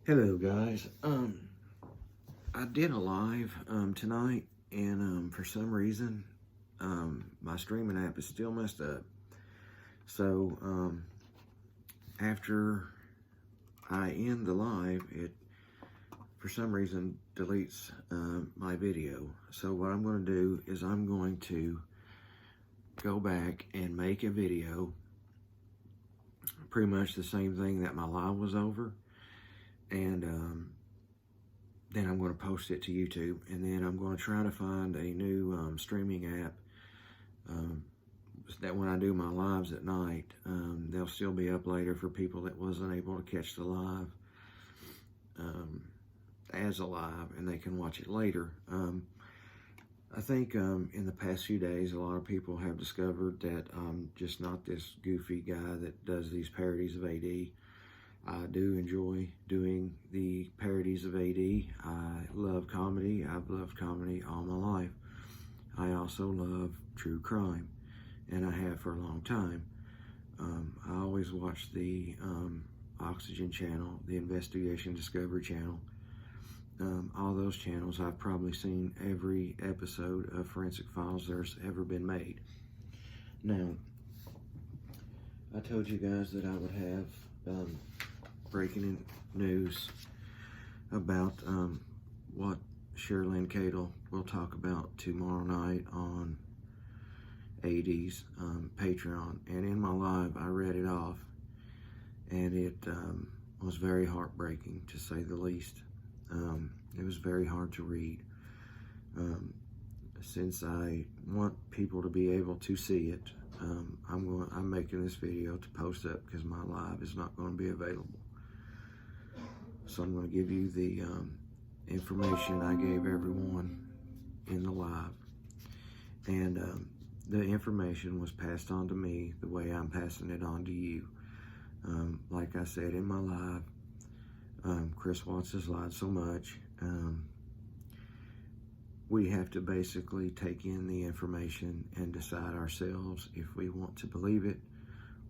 Hello guys. I did a live tonight, and for some reason my streaming app is still messed up. So after I end the live, it for some reason deletes my video. So what I'm going to do is I'm going to go back and make a video, pretty much the same thing that my live was over, and then I'm going to post it to YouTube, and then I'm going to try to find a new streaming app that when I do my lives at night, they'll still be up later for people that wasn't able to catch the live as a live, and they can watch it later. I think in the past few days, a lot of people have discovered that I'm just not this goofy guy that does these parodies of AD. I do enjoy doing the parodies of AD. I love comedy. I've loved comedy all my life. I also love true crime, and I have for a long time. I always watch the Oxygen channel, the Investigation Discovery channel. All those channels, I've probably seen every episode of Forensic Files there's ever been made. Now, I told you guys that I would have breaking news about what Sherilyn Cadle will talk about tomorrow night on AD's Patreon. And in my live, I read it off, and it was very heartbreaking, to say the least. It was very hard to read. Since I want people to be able to see it, I'm making this video to post up because my live is not going to be available. So I'm going to give you the information I gave everyone in the live, and the information was passed on to me the way I'm passing it on to you. Like I said in my live, Chris Watts has lied so much. We have to basically take in the information and decide ourselves if we want to believe it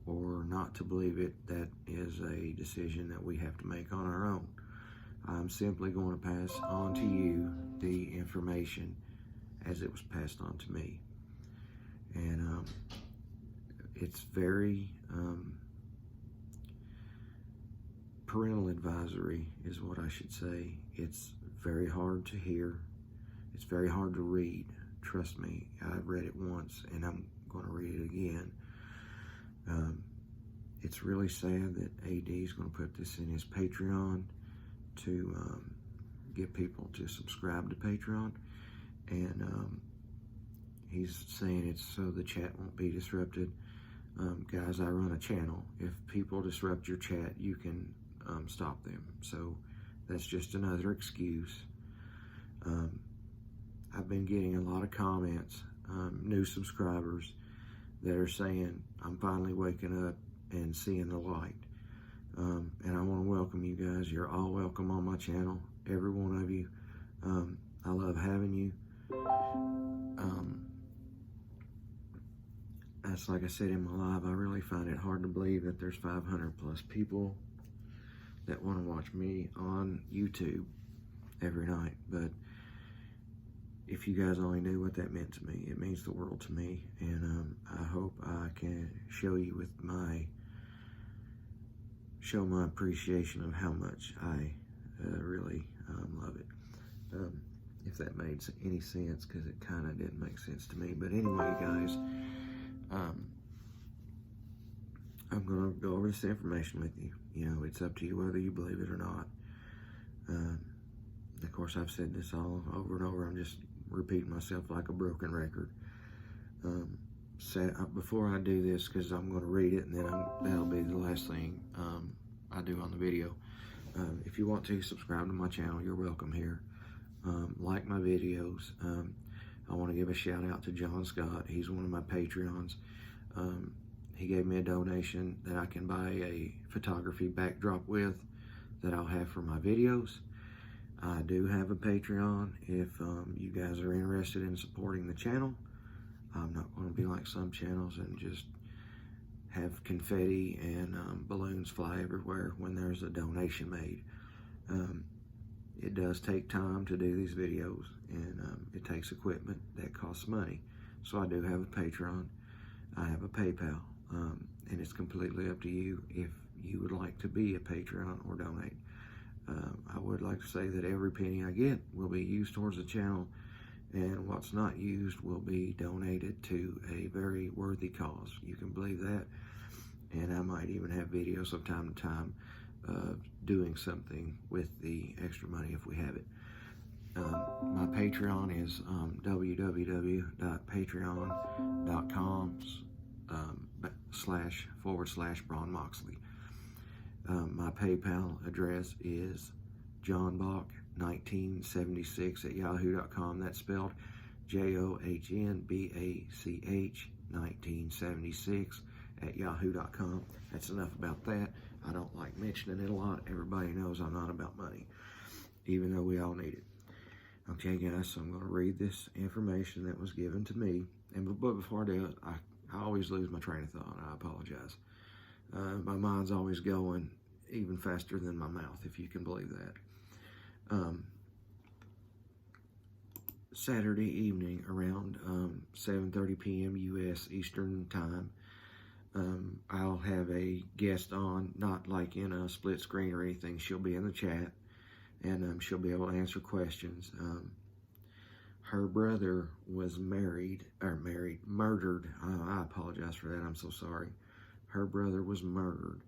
or not to believe it. That is a decision that we have to make on our own. I'm simply going to pass on to you the information as it was passed on to me. And it's very parental advisory is what I should say. It's very hard to hear. It's very hard to read. Trust me, I've read it once and I'm going to read it again. It's really sad that AD is going to put this in his Patreon to get people to subscribe to Patreon. And he's saying it's so the chat won't be disrupted. Guys, I run a channel. If people disrupt your chat, you can stop them. So that's just another excuse. I've been getting a lot of comments, new subscribers that are saying, I'm finally waking up and seeing the light. And I want to welcome you guys. You're all welcome on my channel, every one of you. I love having you. That's like I said in my live, I really find it hard to believe that there's 500 plus people that want to watch me on YouTube every night. But if you guys only knew what that meant to me, it means the world to me. And I hope I can show you with show my appreciation of how much I really love it. If that made any sense, because it kind of didn't make sense to me. But anyway, guys, I'm going to go over this information with you. You know, it's up to you whether you believe it or not. Of course, I've said this all over and over. I'm just repeating myself like a broken record. Before I do this, because I'm going to read it, and then that'll be the last thing I do on the video. If you want to subscribe to my channel, you're welcome here. Like my videos. I want to give a shout out to John Scott. He's one of my Patreons. He gave me a donation that I can buy a photography backdrop with that I'll have for my videos. I do have a Patreon if you guys are interested in supporting the channel. I'm not going to be like some channels and just have confetti and balloons fly everywhere when there's a donation made. It does take time to do these videos, and it takes equipment that costs money. So I do have a Patreon, I have a PayPal, and it's completely up to you if you would like to be a Patreon or donate. I would like to say that every penny I get will be used towards the channel, and what's not used will be donated to a very worthy cause. You can believe that. And I might even have videos from time to time doing something with the extra money if we have it. My Patreon is www.patreon.com//Braun Moxley. My PayPal address is johnbach1976@yahoo.com. That's spelled JOHNBACH1976@yahoo.com. That's enough about that. I don't like mentioning it a lot. Everybody knows I'm not about money, even though we all need it. Okay, guys, so I'm going to read this information that was given to me. But before I do it, I always lose my train of thought. I apologize. My mind's always going even faster than my mouth, if you can believe that. Saturday evening around 7:30 p.m. U.S. Eastern Time, I'll have a guest on, not like in a split screen or anything. She'll be in the chat, and she'll be able to answer questions. Her brother was murdered. I apologize for that. I'm so sorry. Her brother was murdered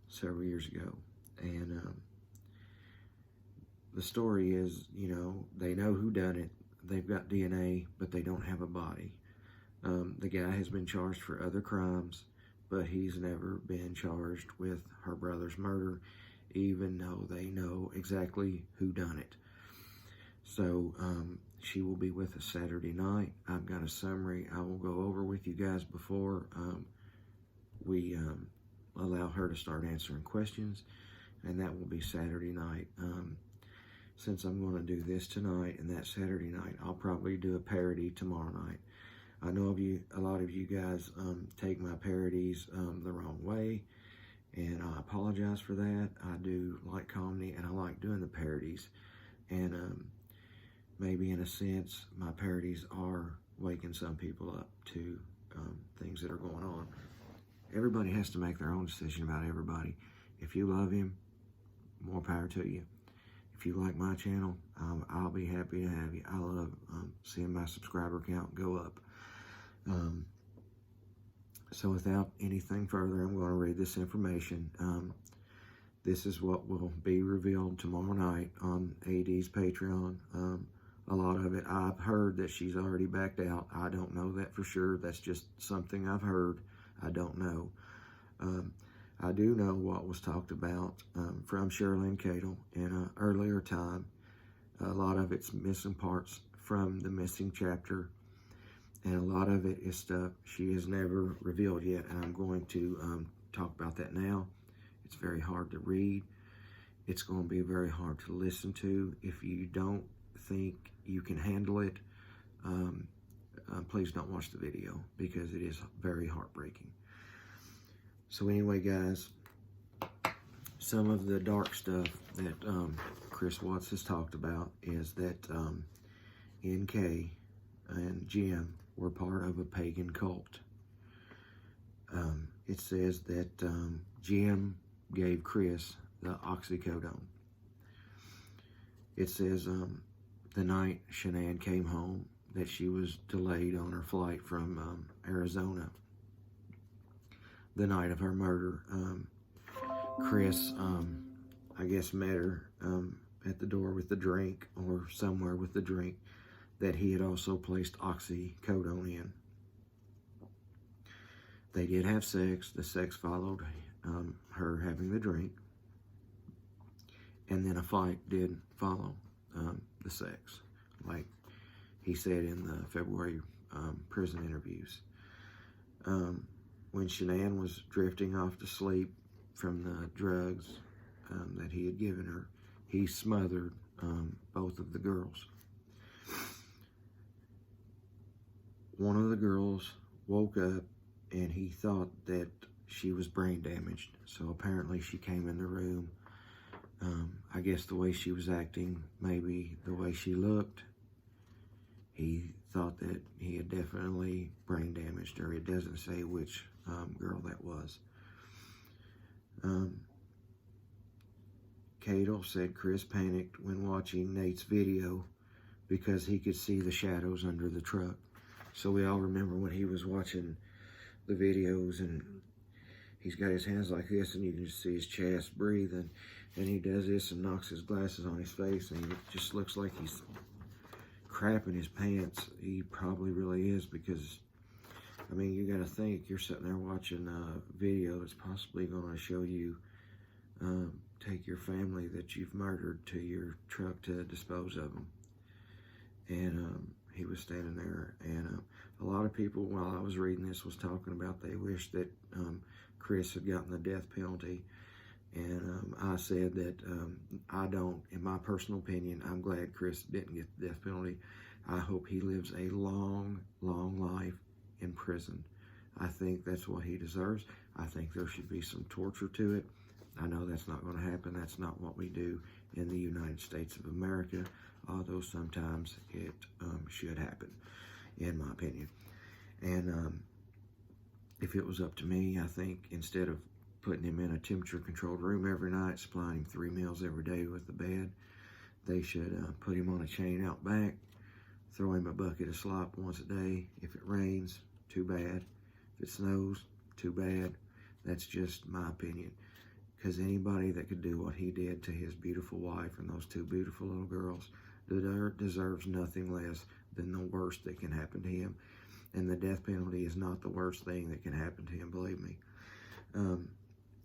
several years ago, and the story is, they know who done it. They've got DNA, but they don't have a body. The guy has been charged for other crimes, but he's never been charged with her brother's murder, even though they know exactly who done it. So she will be with us Saturday night. I've got a summary I will go over with you guys before we allow her to start answering questions, and that will be Saturday night. Since I'm going to do this tonight and that Saturday night, I'll probably do a parody tomorrow night. I know a lot of you guys take my parodies the wrong way, and I apologize for that. I do like comedy, and I like doing the parodies, and maybe in a sense, my parodies are waking some people up to things that are going on. Everybody has to make their own decision about everybody. If you love him, more power to you. If you like my channel, I'll be happy to have you. I love seeing my subscriber count go up. So without anything further, I'm going to read this information. This is what will be revealed tomorrow night on AD's Patreon. A lot of it, I've heard that she's already backed out. I don't know that for sure. That's just something I've heard. I don't know. I do know what was talked about from Sherilyn Cadle in an earlier time. A lot of it's missing parts from the missing chapter, and a lot of it is stuff she has never revealed yet, and I'm going to talk about that now. It's very hard to read. It's going to be very hard to listen to. If you don't think you can handle it, please don't watch the video, because it is very heartbreaking. So anyway, guys, some of the dark stuff that Chris Watts has talked about is that NK and Jim were part of a pagan cult. It says that Jim gave Chris the oxycodone. It says the night Shanann came home that she was delayed on her flight from Arizona. The night of her murder, Chris, I guess, met her at the door with the drink, or somewhere with the drink, that he had also placed oxycodone in. They did have sex. The sex followed her having the drink, and then a fight did follow the sex, like he said in the February prison interviews. When Shanann was drifting off to sleep from the drugs that he had given her, he smothered both of the girls. One of the girls woke up, and he thought that she was brain damaged. So apparently she came in the room I guess the way she was acting, maybe the way she looked, he thought that he had definitely brain damaged her. It doesn't say which girl that was. Cadle said Chris panicked when watching Nate's video because he could see the shadows under the truck. So we all remember when he was watching the videos and he's got his hands like this and you can just see his chest breathing, and he does this and knocks his glasses on his face and it just looks like he's crapping his pants. He probably really is, because I mean, you got to think, you're sitting there watching a video that's possibly going to show you take your family that you've murdered to your truck to dispose of them. And he was standing there, and a lot of people, while I was reading this, was talking about they wish that Chris had gotten the death penalty. And I said that I don't, in my personal opinion, I'm glad Chris didn't get the death penalty. I hope he lives a long, long life in prison. I think that's what he deserves. I think there should be some torture to it. I know that's not going to happen. That's not what we do in the United States of America, although sometimes it should happen, in my opinion. And if it was up to me, I think instead of putting him in a temperature-controlled room every night, supplying him 3 meals every day with the bed, they should put him on a chain out back, throw him a bucket of slop once a day. If it rains, too bad. If it snows, too bad. That's just my opinion. Because anybody that could do what he did to his beautiful wife and those 2 beautiful little girls deserves nothing less than the worst that can happen to him. And the death penalty is not the worst thing that can happen to him, believe me.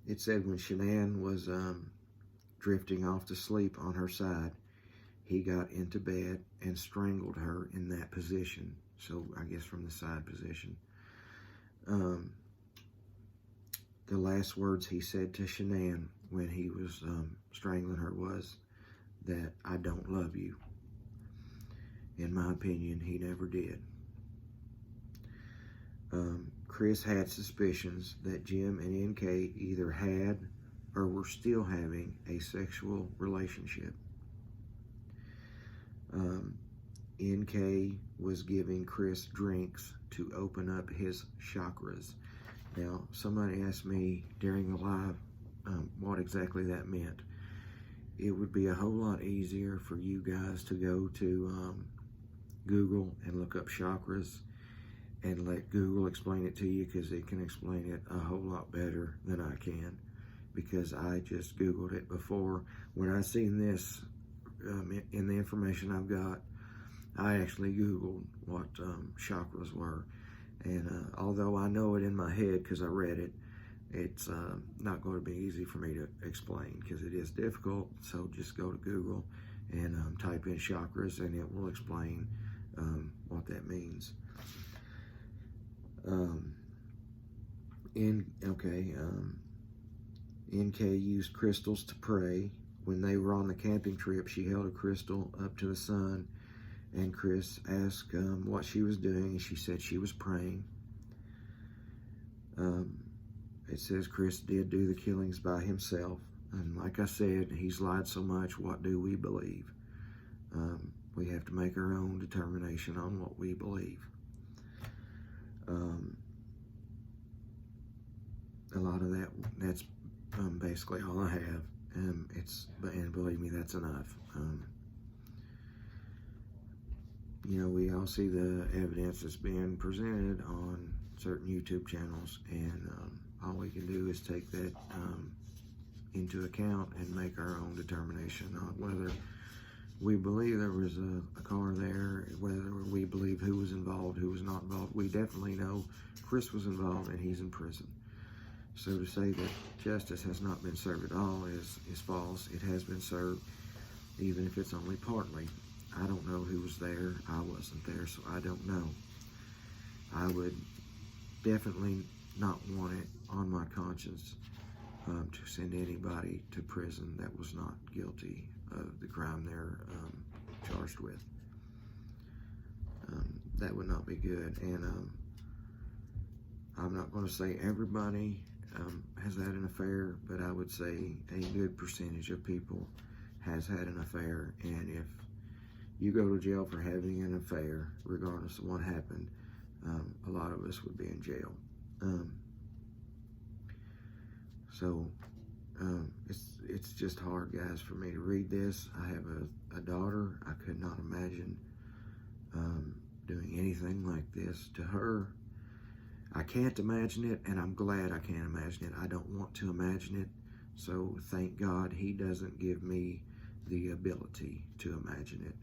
It said when Shanann was drifting off to sleep on her side, he got into bed and strangled her in that position. So I guess from the side position. The last words he said to Shanann when he was strangling her was that I don't love you. In my opinion, he never did. Chris had suspicions that Jim and NK either had or were still having a sexual relationship. NK was giving Chris drinks to open up his chakras. Now, somebody asked me during the live what exactly that meant. It would be a whole lot easier for you guys to go to Google and look up chakras and let Google explain it to you, because it can explain it a whole lot better than I can, because I just Googled it before. When I seen this in the information I've got, I actually Googled what chakras were. And although I know it in my head because I read it, it's not going to be easy for me to explain because it is difficult. So just go to Google and type in chakras and it will explain what that means. NK used crystals to pray. When they were on the camping trip, she held a crystal up to the sun, and Chris asked what she was doing, and she said she was praying. It says Chris did do the killings by himself, and like I said, he's lied so much. What do we believe? We have to make our own determination on what we believe. A lot of that's basically all I have. And believe me, that's enough. We all see the evidence that's being presented on certain YouTube channels, and all we can do is take that into account and make our own determination on whether we believe there was a car there, whether we believe who was involved, who was not involved. We definitely know Chris was involved, and he's in prison. So to say that justice has not been served at all is false. It has been served, even if it's only partly. I don't know who was there. I wasn't there, so I don't know. I would definitely not want it on my conscience to send anybody to prison that was not guilty of the crime they're charged with. That would not be good. And I'm not going to say everybody has had an affair, but I would say a good percentage of people has had an affair. And if you go to jail for having an affair, regardless of what happened, a lot of us would be in jail. It's just hard, guys, for me to read this. I have a daughter. I could not imagine doing anything like this to her. I can't imagine it, and I'm glad I can't imagine it. I don't want to imagine it, so thank God He doesn't give me the ability to imagine it.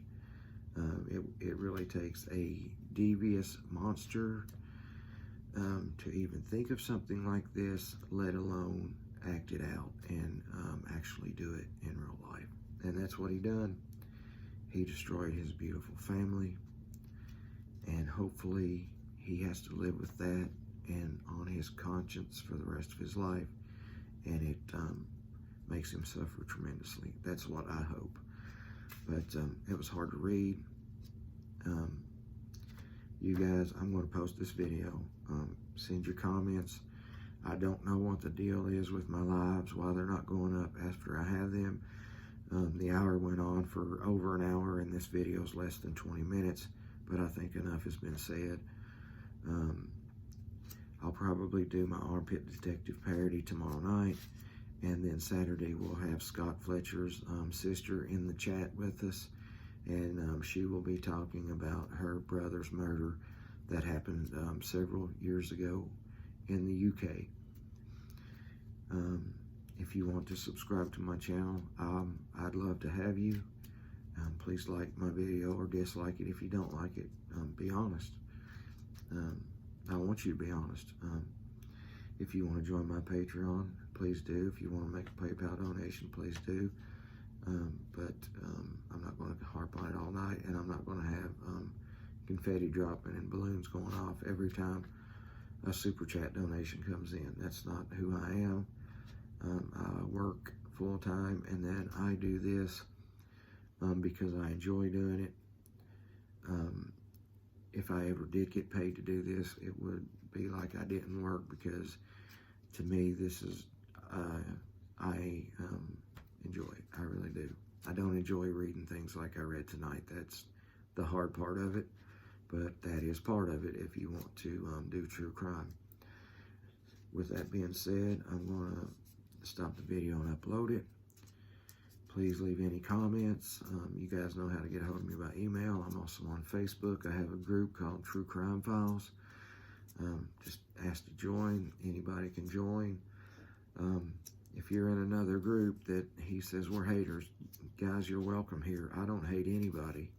It really takes a devious monster to even think of something like this, let alone act it out and actually do it in real life. And that's what he done. He destroyed his beautiful family, and hopefully he has to live with that and on his conscience for the rest of his life, and it makes him suffer tremendously. That's what I hope. But it was hard to read. You guys, I'm going to post this video. Send your comments. I don't know what the deal is with my lives, why they're not going up after I have them. The hour went on for over an hour, and this video is less than 20 minutes, but I think enough has been said. I'll probably do my Armchair Detective parody tomorrow night, and then Saturday we'll have Scott Fletcher's sister in the chat with us, and she will be talking about her brother's murder that happened several years ago in the UK. If you want to subscribe to my channel, I'd love to have you. Please like my video or dislike it if you don't like it. Be honest. I want you to be honest. If you want to join my Patreon, please do. If you want to make a PayPal donation, please do. But I'm not going to harp on it all night, and I'm not going to have confetti dropping and balloons going off every time a super chat donation comes in. That's not who I am. I work full time, and then I do this because I enjoy doing it. If I ever did get paid to do this, it would be like I didn't work, because to me, this is, I enjoy it. I really do. I don't enjoy reading things like I read tonight. That's the hard part of it, but that is part of it if you want to do true crime. With that being said, I'm going to stop the video and upload it. Please leave any comments. You guys know how to get a hold of me by email. I'm also on Facebook. I have a group called True Crime Files. Just ask to join. Anybody can join. If you're in another group that he says we're haters, guys, you're welcome here. I don't hate anybody.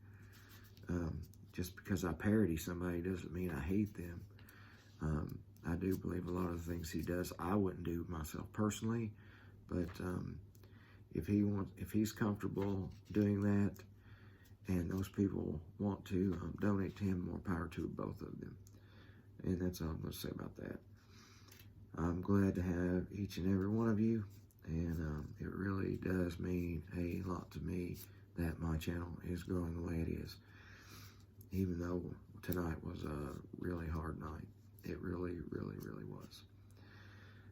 Just because I parody somebody doesn't mean I hate them. I do believe a lot of the things he does I wouldn't do myself personally, but if he's comfortable doing that, and those people want to donate to him, more power to both of them. And that's all I'm going to say about that. I'm glad to have each and every one of you, and it really does mean a lot to me that my channel is growing the way it is, even though tonight was a really hard night. It really, really, really was.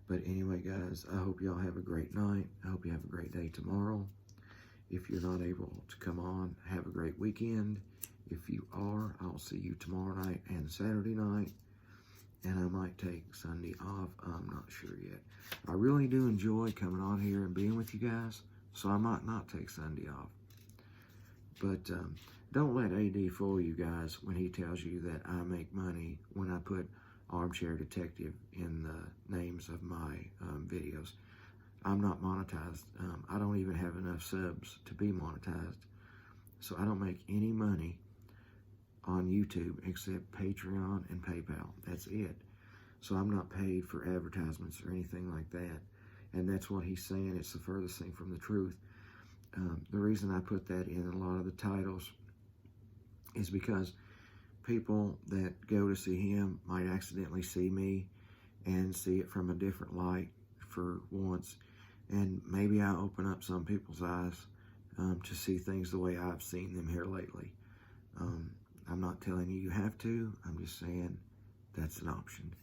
But anyway, guys, I hope y'all have a great night. I hope you have a great day tomorrow. If you're not able to come on, have a great weekend. If you are, I'll see you tomorrow night and Saturday night. And I might take Sunday off. I'm not sure yet. I really do enjoy coming on here and being with you guys, so I might not take Sunday off. But don't let AD fool you guys when he tells you that I make money when I put Armchair Detective in the names of my videos. I'm not monetized. I don't even have enough subs to be monetized. So I don't make any money on YouTube except Patreon and PayPal. That's it. So I'm not paid for advertisements or anything like that. And that's what he's saying. It's the furthest thing from the truth. The reason I put that in a lot of the titles is because people that go to see him might accidentally see me and see it from a different light for once. And maybe I open up some people's eyes to see things the way I've seen them here lately. I'm not telling you you have to. I'm just saying that's an option.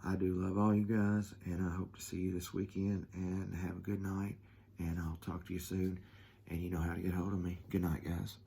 I do love all you guys, and I hope to see you this weekend, and have a good night, and I'll talk to you soon, and you know how to get hold of me. Good night, guys.